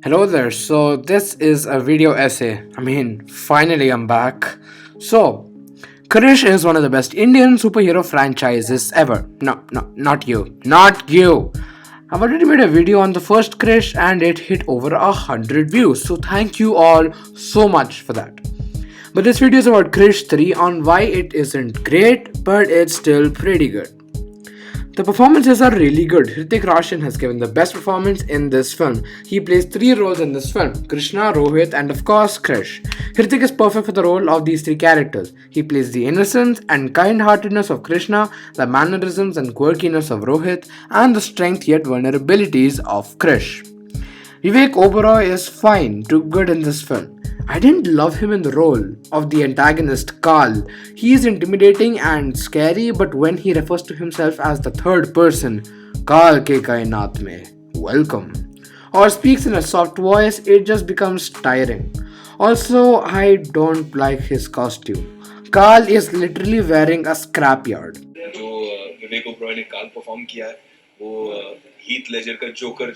Hello there. So this is a video essay. Finally I'm back. So, Krish is one of the best Indian superhero franchises ever. No, not you. Not you. I've already made a video on the first Krish and it hit over 100 views. So thank you all so much for that. But this video is about Krish 3 on why it isn't great, but it's still pretty good. The performances are really good. Hrithik Roshan has given the best performance in this film. He plays three roles in this film: Krishna, Rohit, and of course Krish. Hrithik is perfect for the role of these three characters. He plays the innocence and kind-heartedness of Krishna, the mannerisms and quirkiness of Rohit, and the strength yet vulnerabilities of Krish. Vivek Oberoi is fine to good in this film. I didn't love him in the role of the antagonist Carl. He is intimidating and scary, but when he refers to himself as the third person, Carl ke kainat mein, welcome, or speaks in a soft voice, it just becomes tiring. Also, I don't like his costume. Carl is literally wearing a scrapyard. जो विवेक ओबरॉय ने काल perform किया है वो Heath Ledger का joker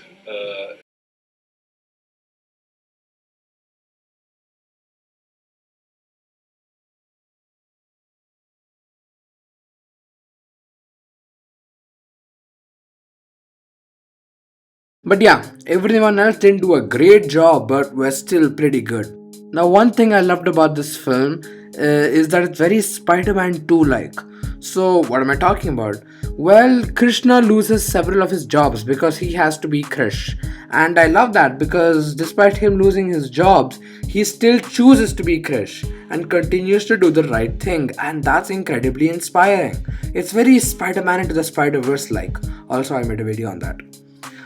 But yeah, everyone else didn't do a great job, but were still pretty good. Now, one thing I loved about this film is that it's very Spider Man 2 like. So, what am I talking about? Well, Krishna loses several of his jobs because he has to be Krish. And I love that because despite him losing his jobs, he still chooses to be Krish and continues to do the right thing. And that's incredibly inspiring. It's very Spider Man into the Spider Verse like. Also, I made a video on that.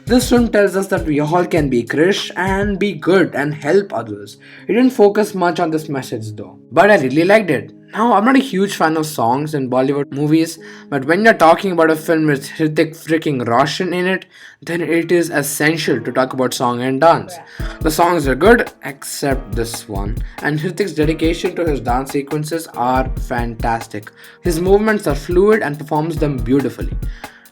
This film tells us that we all can be Krish and be good and help others. It didn't focus much on this message though, but I really liked it. Now, I'm not a huge fan of songs in Bollywood movies, but when you're talking about a film with Hrithik freaking Roshan in it, then it is essential to talk about song and dance. The songs are good, except this one, and Hrithik's dedication to his dance sequences are fantastic. His movements are fluid and performs them beautifully.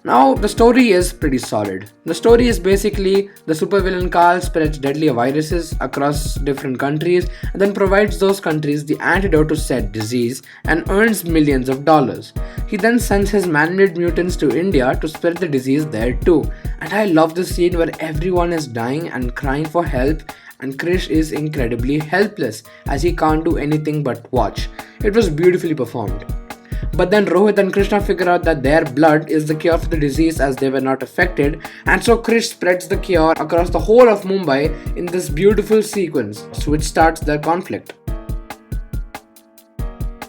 Now, the story is pretty solid. The story is basically the supervillain Carl spreads deadly viruses across different countries and then provides those countries the antidote to said disease and earns millions of dollars. He then sends his man-made mutants to India to spread the disease there too. And I love the scene where everyone is dying and crying for help and Krish is incredibly helpless as he can't do anything but watch. It was beautifully performed. But then Rohit and Krishna figure out that their blood is the cure for the disease as they were not affected, and so Krish spreads the cure across the whole of Mumbai in this beautiful sequence, which starts their conflict.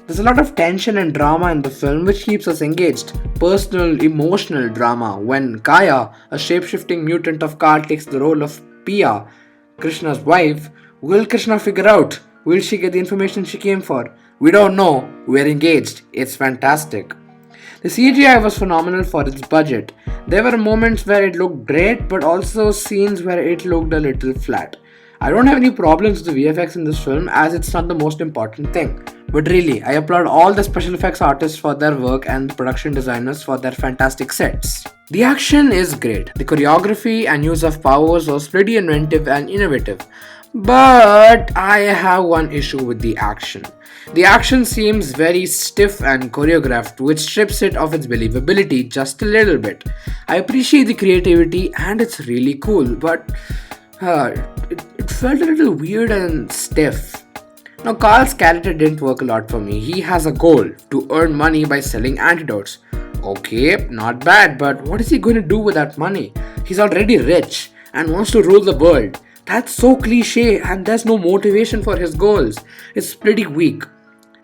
There's a lot of tension and drama in the film which keeps us engaged. Personal, emotional drama when Kaya, a shape-shifting mutant of Carl, takes the role of Pia, Krishna's wife. Will Krishna figure out? Will she get the information she came for? We don't know. We're engaged. It's fantastic. The CGI was phenomenal for its budget. There were moments where it looked great, but also scenes where it looked a little flat. I don't have any problems with the VFX in this film as it's not the most important thing. But really, I applaud all the special effects artists for their work and the production designers for their fantastic sets. The action is great. The choreography and use of powers was pretty inventive and innovative. But I have one issue with the action. The action seems very stiff and choreographed, which strips it of its believability just a little bit. I appreciate the creativity and it's really cool, but it felt a little weird and stiff. Now, Carl's character didn't work a lot for me. He has a goal to earn money by selling antidotes. Okay, not bad, but what is he going to do with that money? He's already rich and wants to rule the world. That's so cliche and there's no motivation for his goals. It's pretty weak.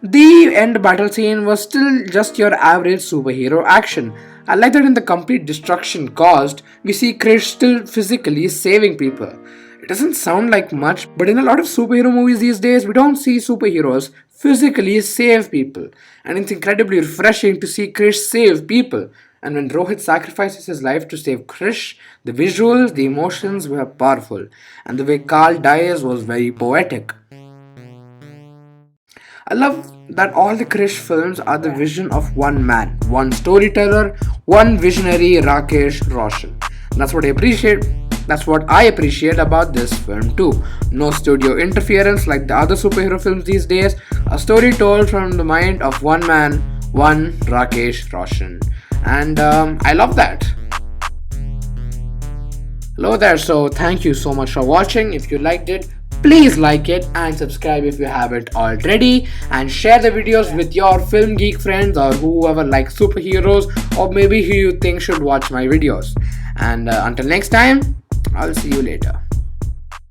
The end battle scene was still just your average superhero action. I like that in the complete destruction caused, we see Krish still physically saving people. It doesn't sound like much, but in a lot of superhero movies these days, we don't see superheroes physically save people. And it's incredibly refreshing to see Krish save people. And when Rohit sacrifices his life to save Krish, the visuals, the emotions were powerful. And the way Carl dies was very poetic. I love that all the Krish films are the vision of one man, one storyteller, one visionary Rakesh Roshan. And that's what I appreciate. That's what I appreciate about this film too. No studio interference like the other superhero films these days. A story told from the mind of one man, one Rakesh Roshan. And I love that. Hello there, so thank you so much for watching. If you liked it, please like it and subscribe if you haven't already, and share the videos with your film geek friends or whoever likes superheroes, or maybe who you think should watch my videos. And until next time, I'll see you later.